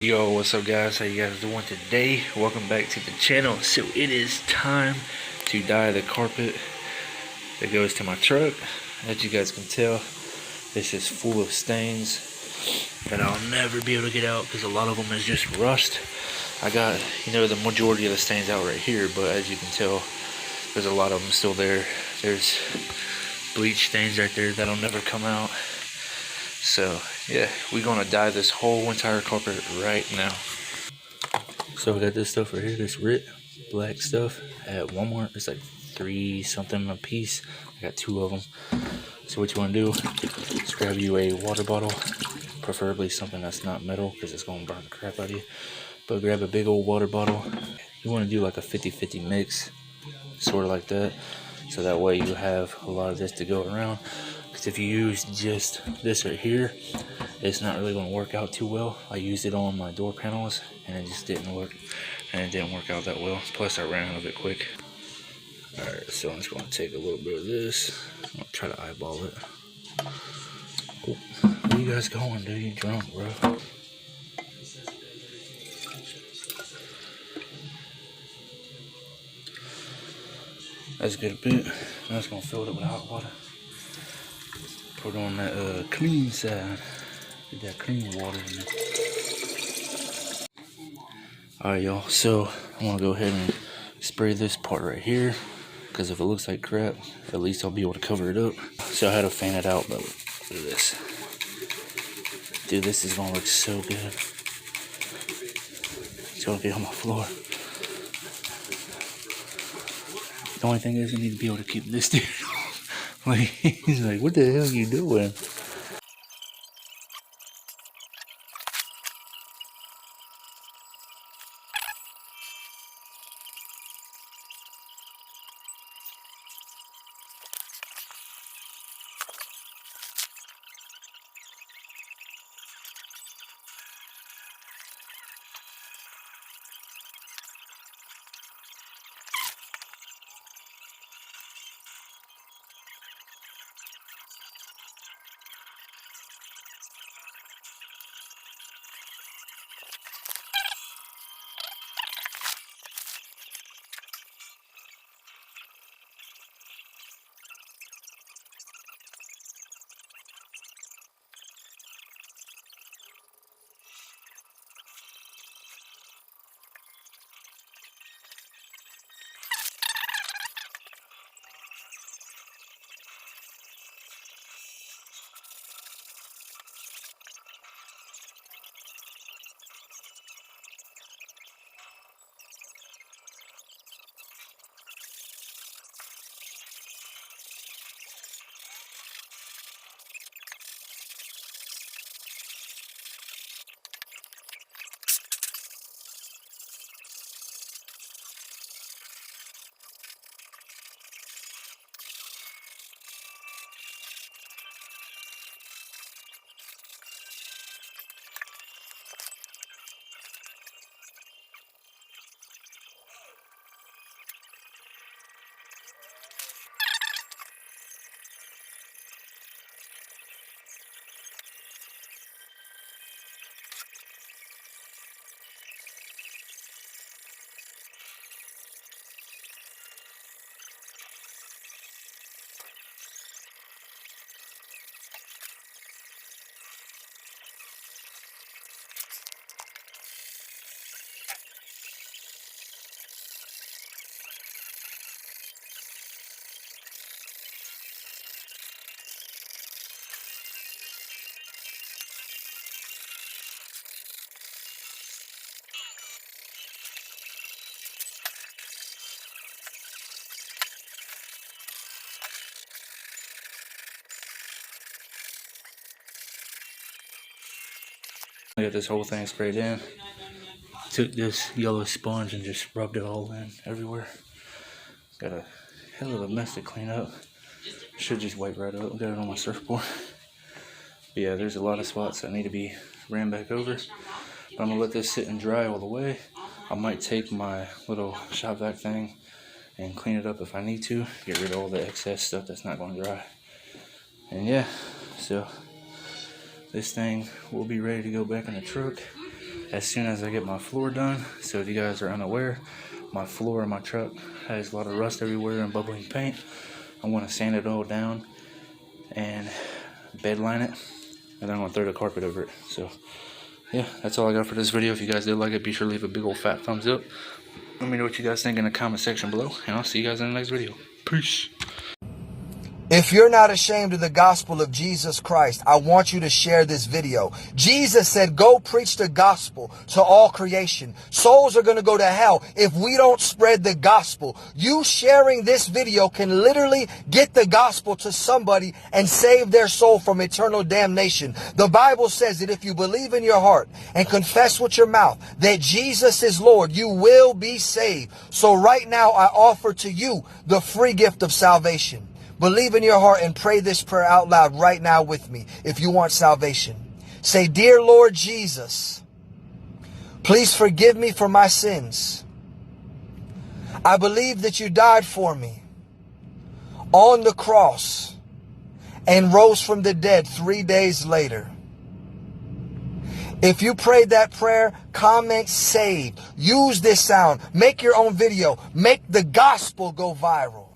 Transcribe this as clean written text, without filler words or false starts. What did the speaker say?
Yo, what's up guys? How you guys doing today? Welcome back to the channel. So it is time to dye the carpet that goes to my truck. As you guys can tell, this is full of stains that I'll never be able to get out because a lot of them is just rust. I got, the majority of the stains out right here, but as you can tell, there's a lot of them still there. There's bleach stains right there that'll never come out. So yeah, we're gonna dye this whole entire carpet right now. So I got this stuff right here, this RIT black stuff at Walmart. It's like $3 something a piece. I got 2 of them. So what you want to do is grab you a water bottle, preferably something that's not metal because it's going to burn the crap out of you. But grab a big old water bottle. You want to do like a 50-50 mix, sort of like that. So that way you have a lot of this to go around. Because if you use just this right here, it's not really going to work out too well. I used it on my door panels and it just didn't work. And it didn't work out that well. Plus I ran out of it quick. Alright, so I'm just going to take a little bit of this. I'm going to try to eyeball it. Oh, where you guys going, dude? You drunk, bro. That's a good bit. I'm just going to fill it up with hot water. Put it on that clean side. Get that clean water in there. Alright, y'all. So I'm going to go ahead and spray this part right here. Because if it looks like crap, at least I'll be able to cover it up. So I had to fan it out, but look at this. Dude, this is going to look so good. It's going to be on my floor. The only thing is I need to be able to keep this dude off. Like, he's like, what the hell are you doing? I got this whole thing sprayed in. Took this yellow sponge and just rubbed it all in everywhere. Got a hell of a mess to clean up. Should just wipe right up. Got it on my surfboard. But yeah, there's a lot of spots that need to be ran back over. But I'm gonna let this sit and dry all the way. I might take my little shop vac thing and clean it up if I need to. Get rid of all the excess stuff that's not going to dry. And yeah, so this thing will be ready to go back in the truck. as soon as I get my floor done. So if you guys are unaware, my floor in my truck has a lot of rust everywhere and bubbling paint. I want to sand it all down and bed line it, and then I'm going to throw the carpet over it. So yeah, that's all I got for this video. If you guys did like it, be sure to leave a big old fat thumbs up. Let me know what you guys think in the comment section below, and I'll see you guys in the next video. Peace. If you're not ashamed of the gospel of Jesus Christ, I want you to share this video. Jesus said, go preach the gospel to all creation. Souls are going to go to hell if we don't spread the gospel. You sharing this video can literally get the gospel to somebody and save their soul from eternal damnation. The Bible says that if you believe in your heart and confess with your mouth that Jesus is Lord, you will be saved. So right now I offer to you the free gift of salvation. Believe in your heart and pray this prayer out loud right now with me if you want salvation. Say, dear Lord Jesus, please forgive me for my sins. I believe that you died for me on the cross and rose from the dead 3 days later. If you prayed that prayer, comment saved. Use this sound. Make your own video. Make the gospel go viral.